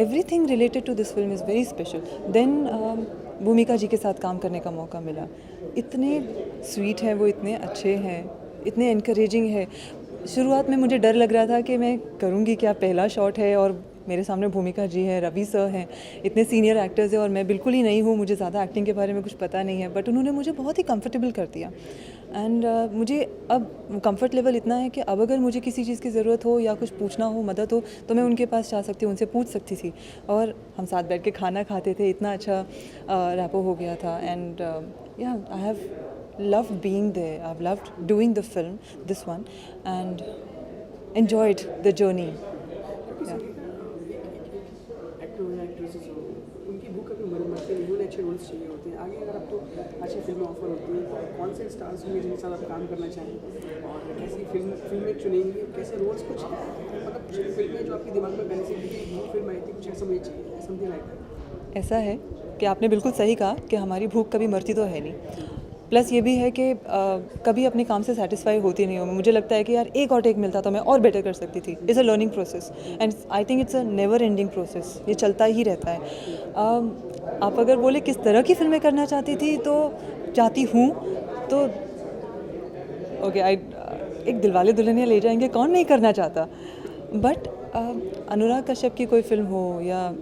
everything related to this film is very special. Then भूमिका जी के साथ काम करने का मौका मिला. इतने स्वीट हैं वो, इतने अच्छे हैं, इतने इनकरेजिंग है. शुरुआत में मुझे डर लग रहा था कि मैं करूँगी क्या, पहला शॉट है और मेरे सामने भूमिका जी हैं, रवि सर हैं, इतने सीनियर एक्टर्स हैं और मैं बिल्कुल ही नहीं हूँ, मुझे ज़्यादा एक्टिंग के बारे में कुछ पता नहीं है. बट उन्होंने मुझे बहुत ही कंफर्टेबल कर दिया. एंड मुझे अब कंफर्ट लेवल इतना है कि अब अगर मुझे किसी चीज़ की ज़रूरत हो या कुछ पूछना हो, मदद हो, तो मैं उनके पास जा सकती हूँ, उनसे पूछ सकती थी. और हम साथ बैठ के खाना खाते थे, इतना अच्छा रैपो हो गया था. एंड या I have loved being there. I've loved doing the film, this one, and enjoyed the journey. Yeah. Actor हो या एक्ट्रेसेस हो, उनकी भूख कभी मरती नहीं, उन्हें अच्छे रोल्स चाहिए होते हैं. आगे अगर आपको अच्छी फिल्में ऑफर होती हैं तो कौन से स्टार्स होंगे जिनके साथ आप काम करना चाहेंगे और कैसी फिल्में चुनेंगे, कैसे रोल्स, कुछ मतलब कुछ फिल्में जो आपके दिमाग में पहले से वो फिल्म आई थी, कुछ ऐसा मुझे चाहिए, समथिंग लाइक दैट. ऐसा है कि आपने बिल्कुल सही कहा कि हमारी भूख कभी मरती तो है नहीं. प्लस ये भी है कि कभी अपने काम से सेटिस्फाई होती नहीं हूँ. मुझे लगता है कि यार एक और टेक मिलता तो मैं और बेटर कर सकती थी. It's a learning process and I think it's a never ending process. ये चलता ही रहता है. आप अगर बोले किस तरह की फिल्में करना चाहती हूँ तो ओके, एक दिलवाले दुल्हनिया ले जाएंगे कौन नहीं करना चाहता. बट अनुराग कश्यप की कोई फिल्म हो या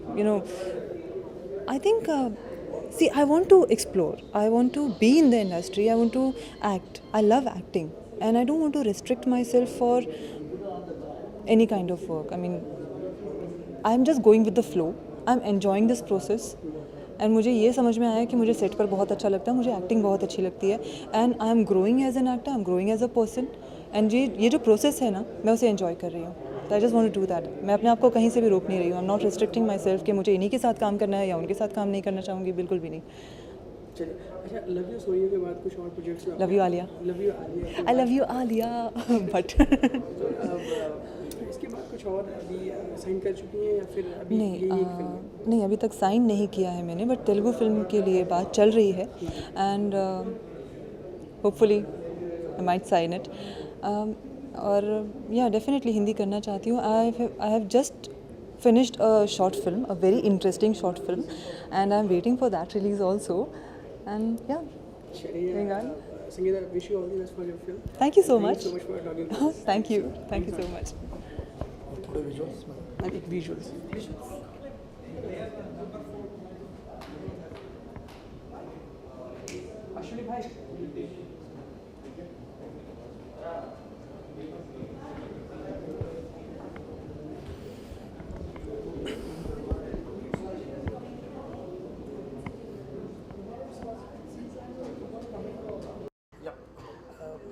I think, see, I want to explore. I want to be in the industry. I want to act. I love acting. And I don't want to restrict myself for any kind of work. I mean, I'm just going with the flow. I'm enjoying this process. And मुझे ये समझ में आया कि मुझे set पर बहुत अच्छा लगता है, मुझे एक्टिंग बहुत अच्छी लगती है. And I am growing as an actor, I am growing as a person. And ये जो प्रोसेस है ना, मैं उसे एंजॉय कर रही हूँ. तो I just want to do that. मैं अपने आप को कहीं से भी रोक नहीं रही हूँ. I am not restricting my self कि मुझे इन्हीं के साथ काम करना है या उनके साथ काम नहीं करना चाहूँगी, बिल्कुल भी नहीं. चलिए, अच्छा, लव यू सोनिया के बाद कुछ और projects? Love you Alia. Love you Alia. I love you Alia. But इसके बाद कुछ और अभी साइन कर चुकी हैं या फिर अभी नहीं, यही एक फिल्म? नहीं, अभी तक साइन नहीं किया है मैंने. बट तेलुगु फिल्म के लिए बात चल रही है. And hopefully I might sign it. और या डेफिनेटली हिंदी करना चाहती हूँ. I have just finished a short film, a very interesting short film, and I'm waiting for that release also. And yeah, चलिए, Sangeeta, wish you all the best for your film. thank you so much. Thank you so much for talking to us. Thank you so much. थोड़े visuals and एक visuals. Ashwini भाई,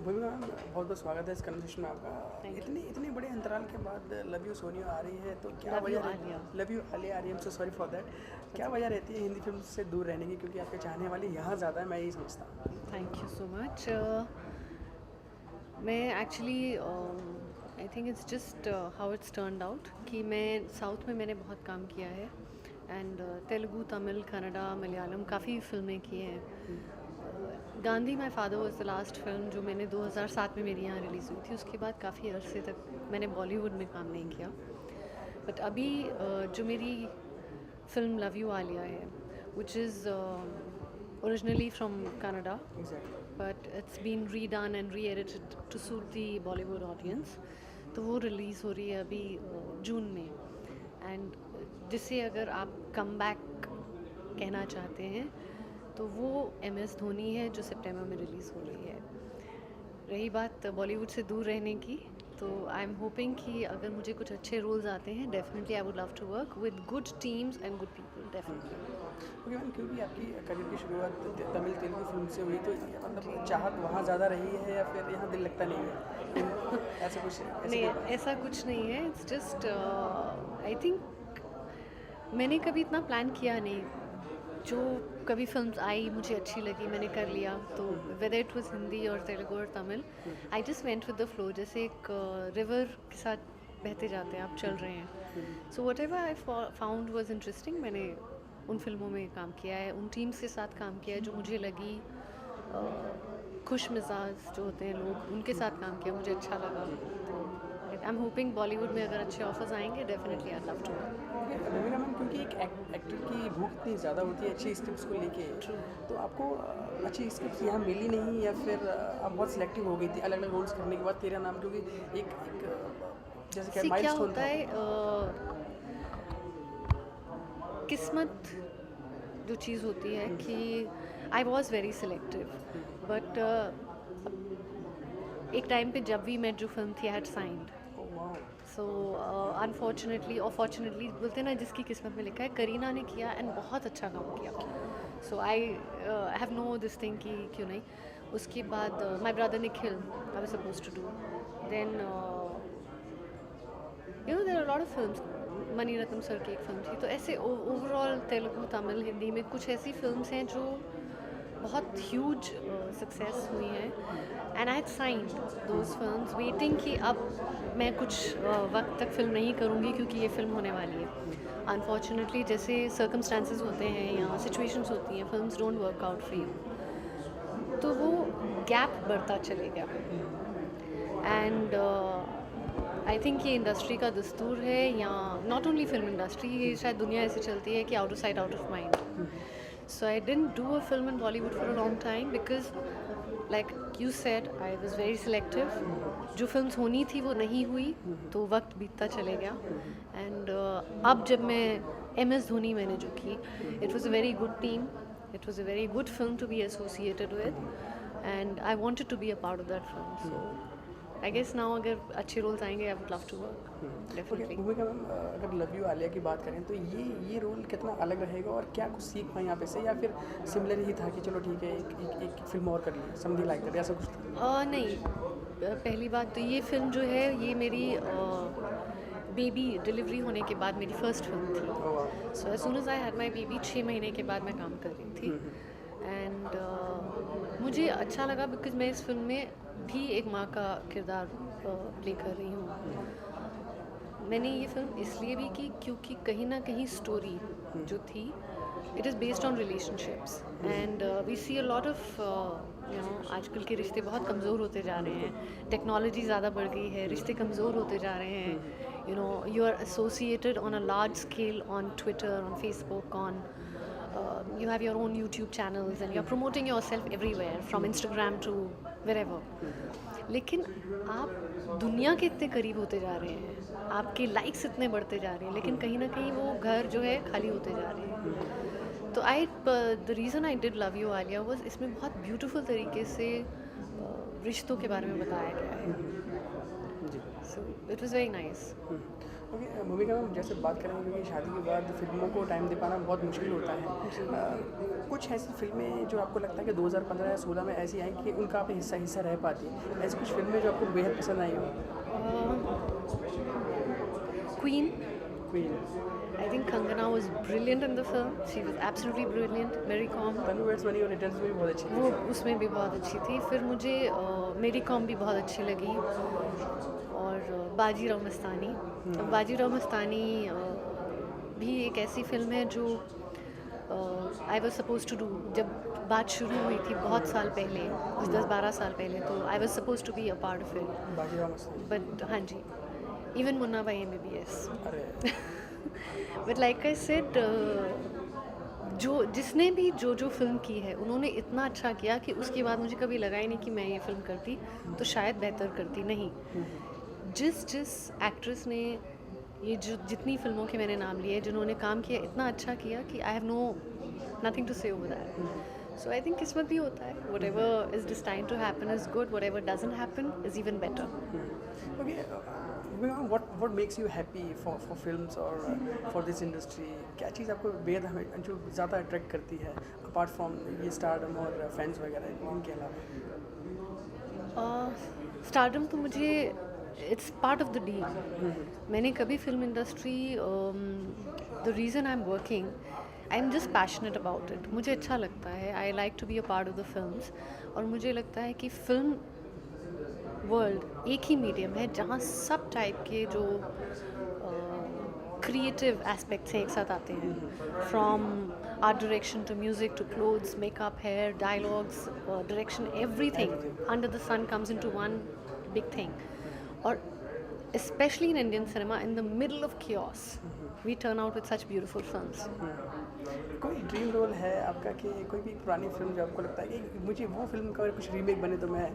भूमिका ma'am, बहुत बहुत स्वागत है इस कन्वर्सेशन में आपका. इतने बड़े अंतराल के बाद लव यू सोनिया आ रही है, तो क्या वजह है? लव यू आलिया आ रही है. So sorry for that. क्या वजह रहती है हिंदी फिल्म से दूर रहने की, क्योंकि आपके चाहने वाले यहाँ ज़्यादा है, मैं यही समझता हूँ. Thank you so much. मैं actually I think it's just how it's turned out कि मैं साउथ में मैंने बहुत काम किया है. एंड तेलुगु, तमिल, कन्नड़ा, मलयालम काफ़ी फिल्में की हैं. Gandhi my father was the last film जो मैंने 2007 में मेरी यहाँ रिलीज़ हुई थी. उसके बाद काफ़ी अरसे तक मैंने बॉलीवुड में काम नहीं किया. बट अभी जो मेरी फिल्म लव यू आलिया है, which is originally from Canada, but it's been redone and reedited to suit the Bollywood audience. तो वो रिलीज़ हो रही है अभी जून में. एंड जिसे अगर आप कम बैक कहना चाहते हैं तो वो MS धोनी है जो सितंबर में रिलीज़ हो रही है. रही बात बॉलीवुड से दूर रहने की, तो आई एम होपिंग कि अगर मुझे कुछ अच्छे रोल्स आते हैं, definitely I would love to work with good teams and good people. Definitely. Okay ma'am, क्योंकि आपकी करियर की शुरुआत तमिल तेलुगु फिल्म से हुई, तो मतलब चाहत वहाँ ज़्यादा रही है या फिर यहाँ दिल लगता नहीं है? ऐसा कुछ नहीं, ऐसा कुछ नहीं है. इट्स जस्ट आई थिंक मैंने कभी इतना प्लान किया नहीं. जो कभी फिल्म्स आई मुझे अच्छी लगी, मैंने कर लिया. तो वेदर इट वाज हिंदी और तेलुगु और Tamil, I just went with the flow. जैसे एक रिवर के साथ बहते जाते हैं, आप चल रहे हैं. So whatever I found was interesting, मैंने उन फिल्मों में काम किया है, उन टीम्स के साथ काम किया है जो मुझे लगी खुश मिजाज जो होते हैं लोग, उनके साथ काम किया, मुझे अच्छा लगा. तो आई एम होपिंग बॉलीवुड में अगर अच्छे ऑफर्स आएंगे, definitely I love to. Raveena ma'am, क्योंकि एक एक्टर की भूख इतनी ज़्यादा होती है अच्छी स्क्रिप्ट्स को लेके, तो आपको अच्छी स्क्रिप्ट यहाँ मिली नहीं या फिर आप बहुत सिलेक्टिव हो गई थी अलग अलग रोल्स करने के बाद तेरा नाम, क्योंकि जैसे क्या सी क्या माइलस्टोन होता था। है किस्मत जो चीज़ होती है कि I was very selective but एक टाइम पे जब वी मेट जो फिल्म थी I had signed so unfortunately और फॉर्चुनेटली बोलते हैं ना जिसकी किस्मत में लिखा है, करीना ने किया एंड बहुत अच्छा काम किया। So I have no this thing कि क्यों नहीं। उसके बाद my brother Nikhil I was suppose to do then you know there are lot of films. Mani Ratnam sir की एक फिल्म थी। तो ऐसे ओवरऑल तेलुगु तमिल हिंदी में कुछ ऐसी फिल्म्स हैं जो बहुत ह्यूज सक्सेस हुई हैं and I had signed those films waiting कि अब मैं कुछ वक्त तक फिल्म नहीं करूँगी क्योंकि ये फिल्म होने वाली है। अनफॉर्चुनेटली जैसे सर्कमस्टांसेस होते हैं या सिचुएशंस होती हैं, films don't work out for you, तो वो गैप बढ़ता चले गया। एंड आई थिंक ये इंडस्ट्री का दस्तूर है, या नॉट ओनली फिल्म इंडस्ट्री, ये शायद दुनिया ऐसे चलती है कि out of sight out of mind. So I didn't do a film in Bollywood for a long time because like you said I was very selective. जो फिल्म्स होनी थी वो नहीं हुई तो वक्त बीतता चले गया। एंड अब जब मैं MS धोनी मैंने जो की, it was a very good team, it was a very good film to be associated with and I wanted to be a part of that film. So I guess now अगर अच्छे roles आएंगे I would love to work definitely. भूमिका ma'am, अगर love you Alia की बात करें तो ये रोल कितना अलग रहेगा और क्या कुछ सीख पाए यहाँ पे से, या फिर सिमिलर ही था कि चलो ठीक है एक फिल्म और कर ली समथिंग लाइक दैट, ऐसा कुछ था? नहीं, पहली बात तो ये फिल्म जो है ये मेरी बेबी डिलीवरी होने के बाद मेरी फर्स्ट फिल्म थी। So as soon as I had my baby 6 महीने के बाद मैं काम कर रही थी एंड मुझे अच्छा लगा बिकॉज मैं इस फिल्म में भी एक माँ का किरदार प्ले कर रही हूँ। मैंने ये फिल्म इसलिए भी की क्योंकि कहीं ना कहीं स्टोरी जो थी it is based on relationships and we see a lot of you know आजकल के रिश्ते बहुत कमज़ोर होते जा रहे हैं, टेक्नोलॉजी ज़्यादा बढ़ गई है, रिश्ते कमज़ोर होते जा रहे हैं। You know you are associated on a large scale on Twitter, on Facebook, on you have your own YouTube channels and you're promoting yourself everywhere from Instagram to wherever. लेकिन आप दुनिया के इतने करीब होते जा रहे हैं, आपके लाइक्स इतने बढ़ते जा रहे हैं, लेकिन कहीं ना कहीं वो घर जो है खाली होते जा रहे हैं। तो the reason I did love you Alia was इसमें बहुत ब्यूटीफुल तरीके से रिश्तों के बारे में बताया गया है। So it was very nice. Okay भूमिका मैम, जैसे बात करेंगे क्योंकि शादी के बाद फिल्मों को टाइम दे पाना बहुत मुश्किल होता है, कुछ ऐसी फिल्में जो आपको लगता है कि 2015 या 16 में ऐसी आई कि उनका आप हिस्सा रह पाती है, ऐसी कुछ फिल्में जो आपको बेहद पसंद आई हो? Queen, queen, I think Kangana was brilliant in the film. She was absolutely brilliant. Mary Kom, Tanu weds money और रिटर्न्स भी बहुत अच्छी वो उसमें भी बहुत अच्छी थी। फिर मुझे मेरी कॉम भी बहुत अच्छी लगी और बाजीराव मस्तानी। तो बाजीराव मस्तानी भी एक ऐसी फिल्म है जो I was suppose to do, जब बात शुरू हुई थी बहुत साल पहले, कुछ 10-12 साल पहले, तो I was suppose to be a part of it. Bajirao Mastani, but हाँ जी, इवन मुन्ना भाई MBBS। अरे बट लाइक आई सेड, जिसने भी जो फिल्म की है उन्होंने इतना अच्छा किया कि उसके बाद मुझे कभी लगा ही नहीं कि मैं ये फिल्म करती तो शायद बेहतर करती। नहीं, जिस एक्ट्रेस ने ये जितनी फिल्मों के मैंने नाम लिए जिन्होंने काम किया, इतना अच्छा किया कि I have nothing to say over that. So I think किस्मत भी होता है, whatever is destined to happen is good, whatever doesn't happen is even better. Okay, what makes you happy for films और for this industry? क्या चीज़ आपको बेहद हमें जो ज़्यादा अट्रैक्ट करती है अपार्ट फ्रॉम ये स्टारडम और फैंस वगैरह, इनके अलावा? स्टारडम तो मुझे it's part of the deal. मैंने कभी film industry, the reason I am working, I am just passionate about it. मुझे अच्छा लगता है, I like to be a part of the films, और मुझे लगता है कि फिल्म वर्ल्ड एक ही मीडियम है जहाँ सब टाइप के जो क्रिएटिव एस्पेक्ट्स हैं एक साथ आते हैं, from art direction to music to clothes, makeup, hair, dialogues, direction, everything under the sun comes into one big thing. और especially in Indian cinema, in the middle of chaos, we turn out with such beautiful films. कोई dream role है आपका कि कोई भी पुरानी film जो आपको लगता है कि मुझे वो फिल्म का अगर कुछ रीमेक बने तो मैं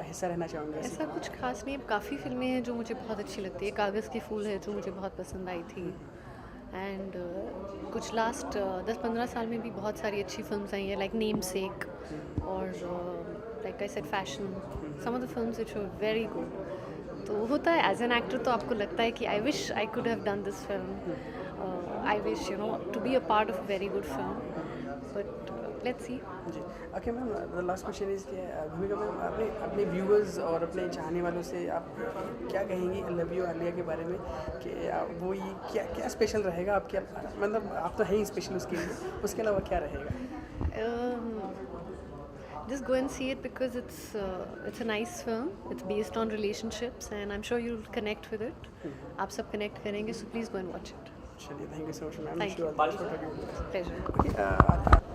हिस्सा रहना चाहूँगा? ऐसा कुछ खास नहीं, काफ़ी फिल्में हैं जो मुझे बहुत अच्छी लगती है. कागज़ की फूल है जो मुझे बहुत पसंद आई थी. एंड कुछ लास्ट 10-15 साल में भी बहुत सारी अच्छी फिल्म्स आई हैं, लाइक नेम सेक और like I said fashion, some of the films which were very good. तो होता है एज एन एक्टर, तो आपको लगता है कि I wish I could have done this film, I wish to be a part of a very good film, but let's see. जी. Okay ma'am, the last question is कि Bhumika ma'am, अपने viewers और अपने चाहने वालों से आप क्या कहेंगी लव यू आलिया के बारे में, कि वो ये क्या स्पेशल रहेगा आपके, मतलब आप तो हैं ही स्पेशल उसके लिए, उसके अलावा क्या रहेगा? Just go and see it because it's a nice film. It's based on relationships and I'm sure you'll connect with it. आप सब connect करेंगे, so please go and watch it. चलिए, thank you so much ma'am. Thank you. Pleasure. Okay,